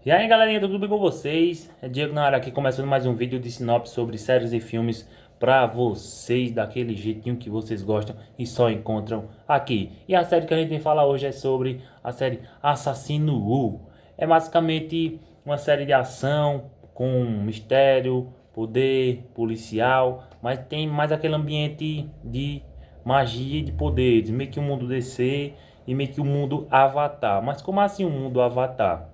E aí galerinha, tudo bem com vocês? É Diego na área aqui, começando mais um vídeo de sinopse sobre séries e filmes pra vocês, daquele jeitinho que vocês gostam e só encontram aqui. E a série que a gente vai falar hoje é sobre a série Assassino U. É basicamente uma série de ação com mistério, poder, policial, mas tem mais aquele ambiente de magia e de poderes, meio que o mundo DC e meio que o mundo Avatar. Mas como assim o mundo Avatar?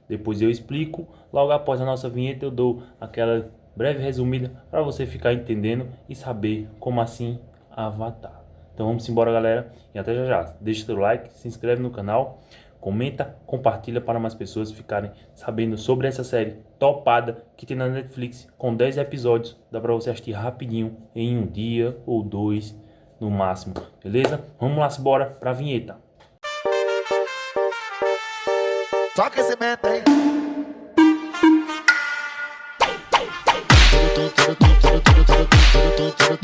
Depois eu explico. Logo após a nossa vinheta eu dou aquela breve resumida para você ficar entendendo e saber como assim Avatar. Então vamos embora, galera, e até já já. Deixa seu like, se inscreve no canal, comenta, compartilha para mais pessoas ficarem sabendo sobre essa série topada que tem na Netflix com 10 episódios. Dá para você assistir rapidinho em um dia ou dois no máximo, beleza? Vamos lá, bora para a vinheta. Só aquecimento, hein?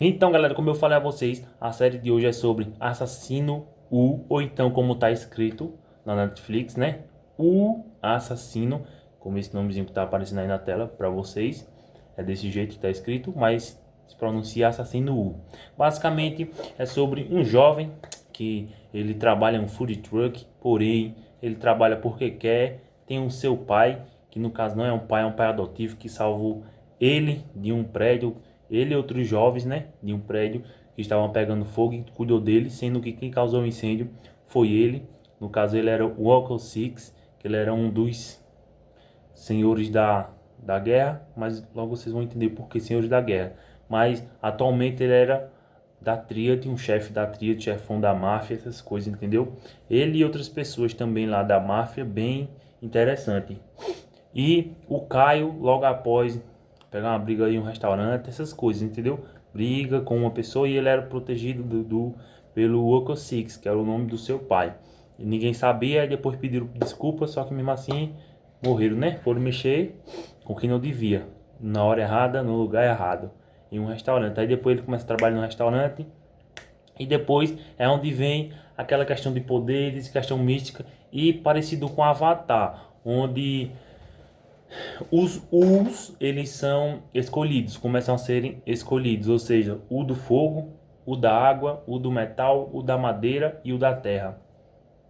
Então, galera, como eu falei a vocês, a série de hoje é sobre Assassino U, ou então como tá escrito na Netflix, né? O Assassino, como esse nomezinho que tá aparecendo aí na tela para vocês. É desse jeito que tá escrito, mas se pronuncia Assassino U. Basicamente é sobre um jovem que ele trabalha em um food truck, porém ele trabalha porque quer. Tem o seu pai, que no caso não é um pai, é um pai adotivo que salvou ele de um prédio, ele e outros jovens, né, de um prédio que estavam pegando fogo e cuidou dele, sendo que quem causou o incêndio foi ele. No caso ele era o Walker Six, que ele era um dos senhores da guerra, mas logo vocês vão entender por que senhores da guerra. Mas atualmente ele era da tríade, um chefe da tríade, chefão da máfia, essas coisas, entendeu? Ele e outras pessoas também lá da máfia, bem interessante. E o Caio, logo após pegar uma briga em um restaurante, essas coisas, entendeu? Briga com uma pessoa e ele era protegido pelo Woko Six, que era o nome do seu pai. E ninguém sabia, e depois pediram desculpa, só que mesmo assim morreram, né? Foram mexer com quem não devia, na hora errada, no lugar errado, em um restaurante. Aí depois ele começa a trabalhar no restaurante e depois é onde vem aquela questão de poderes, questão mística e parecido com Avatar, onde os eles são escolhidos, começam a serem escolhidos, ou seja, o do fogo, o da água, o do metal, o da madeira e o da terra.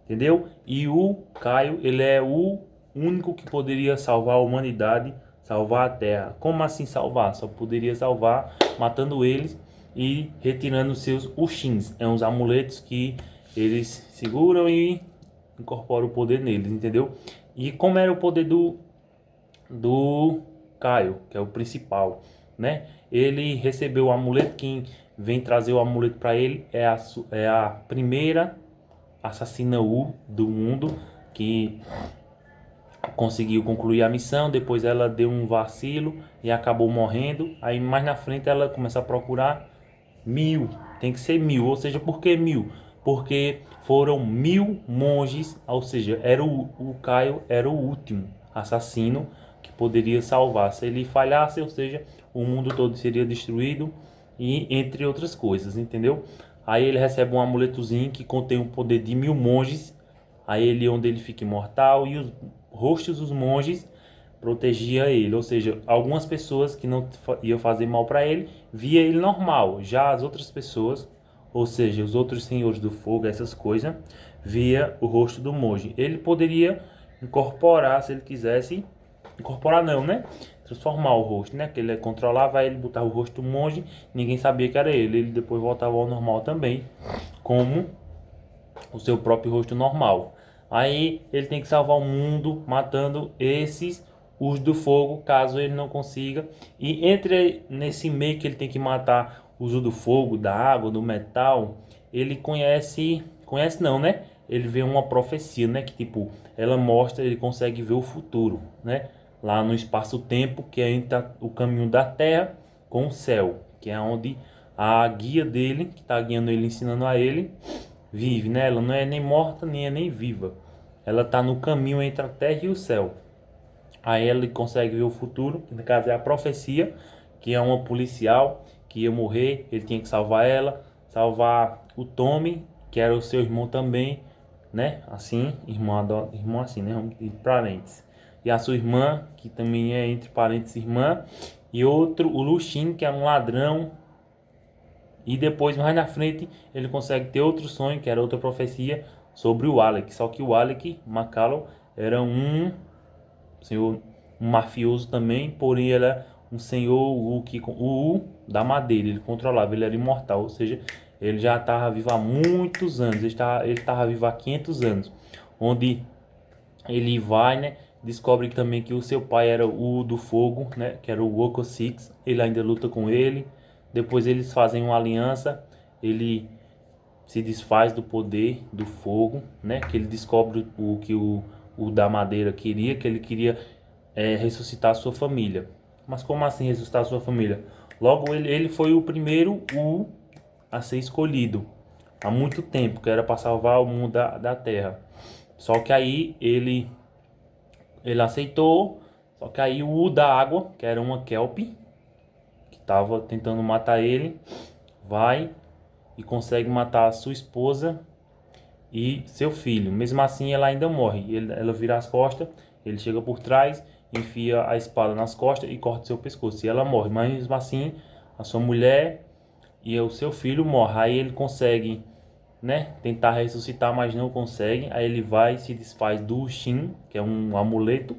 Entendeu? E o Caio, ele é o único que poderia salvar a humanidade, salvar a Terra. Como assim salvar? Só poderia salvar matando eles e retirando seus Ushins. É uns amuletos que eles seguram e incorporam o poder neles, entendeu? E como era o poder do Caio, que é o principal, né? Ele recebeu o amuleto, quem vem trazer o amuleto para ele é a primeira assassina U do mundo, que conseguiu concluir a missão. Depois ela deu um vacilo e acabou morrendo. Aí mais na frente ela começa a procurar 1000, tem que ser 1000, ou seja, por que 1000? Porque foram 1000 monges, ou seja, era o Caio era o último assassino que poderia salvar. Se ele falhasse, ou seja, o mundo todo seria destruído e entre outras coisas, entendeu? Aí ele recebe um amuletozinho que contém o poder de 1000 monges. Aí ele onde ele fica imortal e os rostos dos monges protegia ele, ou seja, algumas pessoas que não iam fazer mal para ele, via ele normal, já as outras pessoas, ou seja, os outros senhores do fogo, essas coisas, via o rosto do monge. Ele poderia incorporar, se ele quisesse, incorporar não, né? Transformar o rosto, né? Que ele controlava, ele botava o rosto do monge, ninguém sabia que era ele depois voltava ao normal também, como o seu próprio rosto normal. Aí ele tem que salvar o mundo matando esses os do fogo, caso ele não consiga. E entre nesse meio que ele tem que matar os do fogo, da água, do metal, ele conhece não, né? Ele vê uma profecia, né? Que tipo, ela mostra, ele consegue ver o futuro, né? Lá no espaço-tempo, que é entre o caminho da Terra com o céu, que é onde a guia dele, que está guiando ele, ensinando a ele, vive, né? Ela não é nem morta, nem é nem viva. Ela está no caminho entre a terra e o céu. Aí ele consegue ver o futuro, que no caso é a profecia, que é uma policial que ia morrer, ele tinha que salvar ela, salvar o Tommy, que era o seu irmão também, né? Assim, irmão assim, né? Vamos de parentes. e a sua irmã, que também é entre parênteses irmã, e outro, o Luxin, que é um ladrão. E depois, mais na frente, ele consegue ter outro sonho, que era outra profecia, sobre o Alec. Só que o Alec McCallum era um senhor, um mafioso também, porém ele era um senhor o da madeira, ele controlava, ele era imortal, ou seja, ele já estava vivo há muitos anos, ele estava vivo há 500 anos, onde ele vai, né, descobre também que o seu pai era o do fogo, né, que era o Woko Six, ele ainda luta com ele, depois eles fazem uma aliança, ele se desfaz do poder do fogo, né? Que ele descobre o que o da madeira queria, que ele queria ressuscitar a sua família. Mas como assim ressuscitar a sua família? Logo ele foi o primeiro a ser escolhido há muito tempo, que era para salvar o mundo da Terra. Só que aí ele aceitou, só que aí o da água, que era uma Kelp, que estava tentando matar ele, vai e consegue matar a sua esposa e seu filho. Mesmo assim, ela ainda morre. Ela vira as costas, ele chega por trás, enfia a espada nas costas e corta seu pescoço. E ela morre. Mas mesmo assim, a sua mulher e o seu filho morrem. Aí ele consegue, né, tentar ressuscitar, mas não consegue. Aí ele vai e se desfaz do Shin, que é um amuleto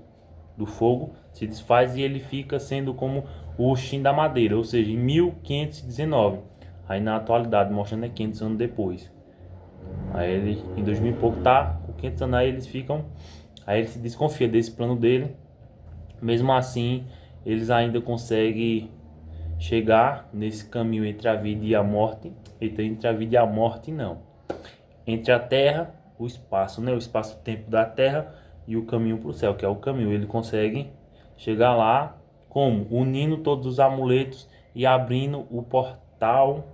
do fogo, se desfaz e ele fica sendo como o Shin da madeira, ou seja, em 1519. Aí na atualidade, mostrando 500 anos depois. Aí ele, em 2000 e pouco, tá com 500 anos, aí eles ficam... Aí ele se desconfia desse plano dele. Mesmo assim, eles ainda conseguem chegar nesse caminho entre a vida e a morte. Entre a vida e a morte, não. Entre a Terra, o espaço, né? O espaço-tempo da Terra e o caminho para o céu, que é o caminho. Ele consegue chegar lá como? Unindo todos os amuletos e abrindo o portal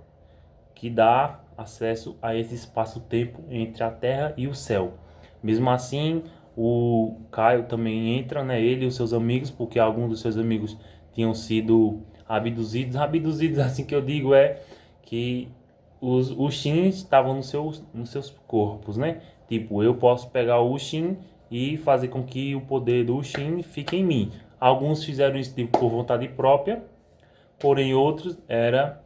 que dá acesso a esse espaço-tempo entre a Terra e o céu. Mesmo assim, o Caio também entra, né? Ele e os seus amigos, porque alguns dos seus amigos tinham sido abduzidos. Abduzidos, assim que eu digo, é que os Shins estavam nos seus corpos, né? Tipo, eu posso pegar o Shin e fazer com que o poder do Shin fique em mim. Alguns fizeram isso tipo, por vontade própria, porém outros era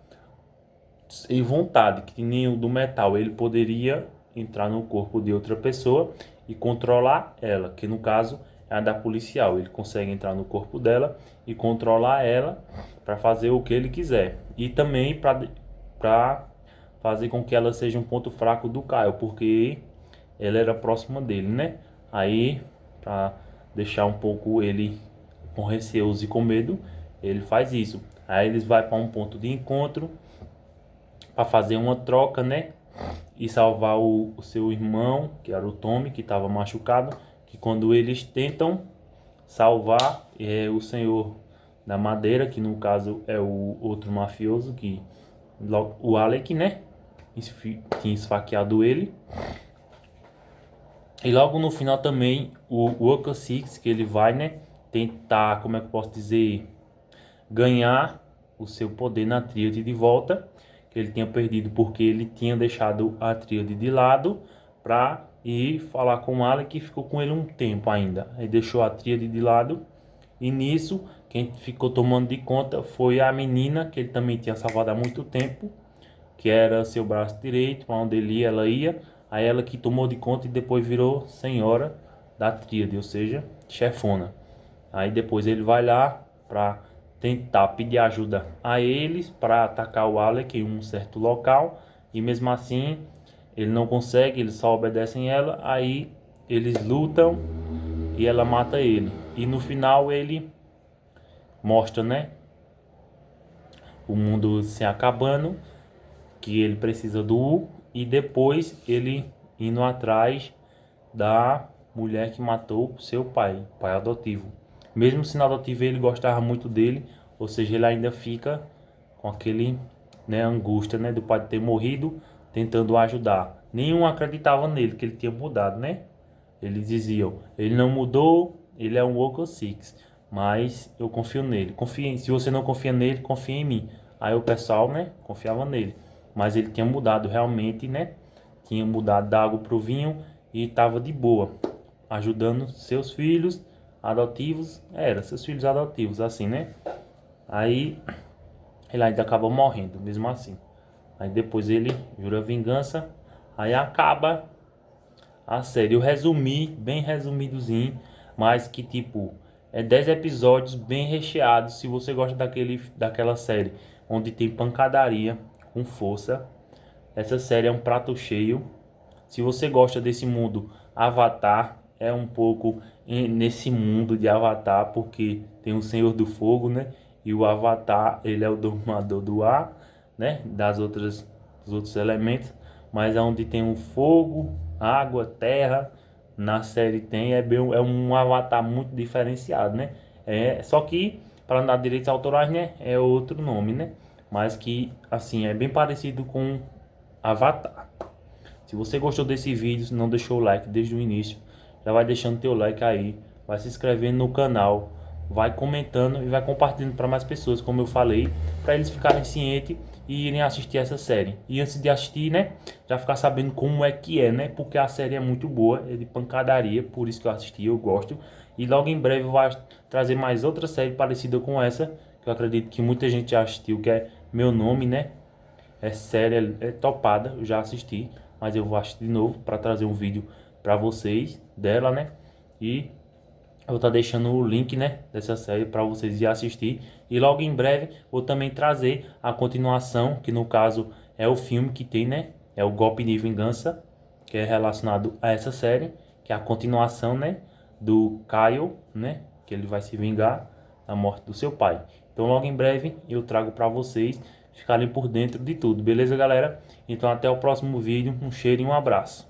sem vontade, que nem o do metal. Ele poderia entrar no corpo de outra pessoa e controlar ela, que no caso é a da policial. Ele consegue entrar no corpo dela e controlar ela para fazer o que ele quiser. E também para fazer com que ela seja um ponto fraco do Caio, porque ela era próxima dele, né? Aí, para deixar um pouco ele com receoso e com medo, ele faz isso. Aí eles vão para um ponto de encontro para fazer uma troca, né? E salvar o seu irmão, que era o Tommy, que estava machucado. Que quando eles tentam salvar o senhor da madeira, que no caso é o outro mafioso, que o Alec, né? Tinha esfaqueado ele. E logo no final também o Waka Six, que ele vai, né? Tentar, como é que eu posso dizer, ganhar o seu poder na tríade de volta, que ele tinha perdido porque ele tinha deixado a tríade de lado para ir falar com o Alec, que ficou com ele um tempo ainda. Aí deixou a tríade de lado e nisso quem ficou tomando de conta foi a menina, que ele também tinha salvado há muito tempo, que era seu braço direito, para onde ele ia, ela ia. Aí ela que tomou de conta e depois virou senhora da tríade, ou seja, chefona. Aí depois ele vai lá para tentar pedir ajuda a eles para atacar o Alec em um certo local. E mesmo assim ele não consegue, eles só obedecem ela. Aí eles lutam e ela mata ele. E no final ele mostra, né, o mundo se acabando, que ele precisa do U, e depois ele indo atrás da mulher que matou seu pai adotivo. Mesmo sendo adotivo, ele gostava muito dele, ou seja, ele ainda fica com aquele, né, angústia, né, do pai ter morrido, tentando ajudar. Nenhum acreditava nele, que ele tinha mudado, né? Eles diziam, ele não mudou, ele é um Woko Six, mas eu confio nele. Se você não confia nele, confia em mim. Aí o pessoal, né, confiava nele. Mas ele tinha mudado realmente, né? Tinha mudado da água pro vinho e estava de boa, ajudando seus filhos adotivos, seus filhos adotivos, assim, né? Aí ele ainda acaba morrendo, mesmo assim. Aí depois ele jura vingança, aí acaba a série. Eu resumi, bem resumidozinho, mas que tipo, é 10 episódios bem recheados. Se você gosta daquela série onde tem pancadaria com força, essa série é um prato cheio. Se você gosta desse mundo Avatar, é um pouco nesse mundo de Avatar, porque tem o Senhor do Fogo, né? E o Avatar, ele é o domador do ar, né? Dos outros elementos, mas é onde tem o fogo, água, terra, na série tem, é um Avatar muito diferenciado, né? Só que, para não dar direitos autorais, né? É outro nome, né? Mas que, assim, é bem parecido com Avatar. Se você gostou desse vídeo, se não deixou o like desde o início, já vai deixando teu like aí, vai se inscrevendo no canal, vai comentando e vai compartilhando para mais pessoas, como eu falei, para eles ficarem cientes e irem assistir essa série. E antes de assistir, né, já ficar sabendo como é que é, né, porque a série é muito boa, é de pancadaria, por isso que eu assisti, eu gosto. E logo em breve vai trazer mais outra série parecida com essa, que eu acredito que muita gente já assistiu, que é Meu Nome, né? É séria, é topada, eu já assisti, mas eu vou assistir de novo para trazer um vídeo para vocês dela, né? E eu vou estar deixando o link, né, dessa série para vocês ir assistir. E logo em breve vou também trazer a continuação, que no caso é o filme que tem, né? É o Golpe de Vingança, que é relacionado a essa série, que é a continuação, né, do Kyle, né, que ele vai se vingar da morte do seu pai. Então logo em breve eu trago para vocês ficarem por dentro de tudo, beleza, galera? Então até o próximo vídeo, um cheiro e um abraço.